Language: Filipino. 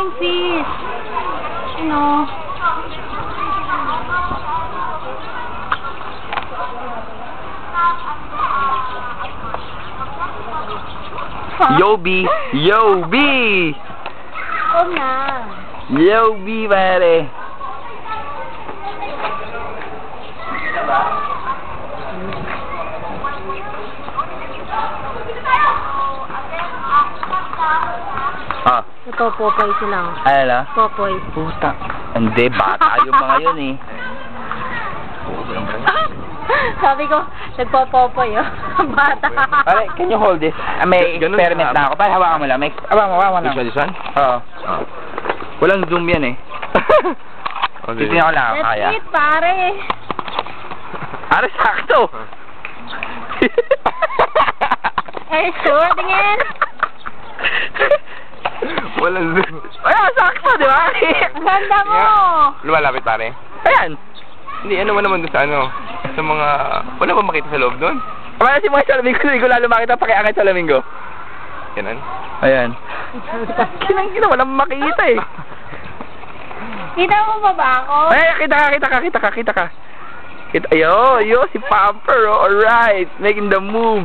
daming fish. Ano? Yo, B! Yo, B! Huwag na. Yo, B, pare! Ah. Ito, popoy silang. Ano na? Popoy. Puta. Hindi, bata yung mga yun eh. Sabi ko, nagpo-popoy oh. Bata. Pare, can you hold this? May experiment na ako. Pare, hawakan mo lang. Hawakan lang. This one? Oo. Walang zoom yan eh. Titignan ko lang ako kaya. Let's eat, pare. Pare, sakto! Eh, sure, tingin. Walang zoom. Ayan, sakto, di ba? Ang ganda mo. Lumalapit pare. Ayan. Hindi, ano man naman doon sa ano? Sa mga... Wala ba makita sa loob doon? Kamala si mga salamingo, hindi ko lalo makita pakiakit salamingo. Ganon? Ayan. Kinang walang makita eh. Kita mo ba ako? Ay, kita ka. Ayo, si Pamper, oh, alright. Making the move.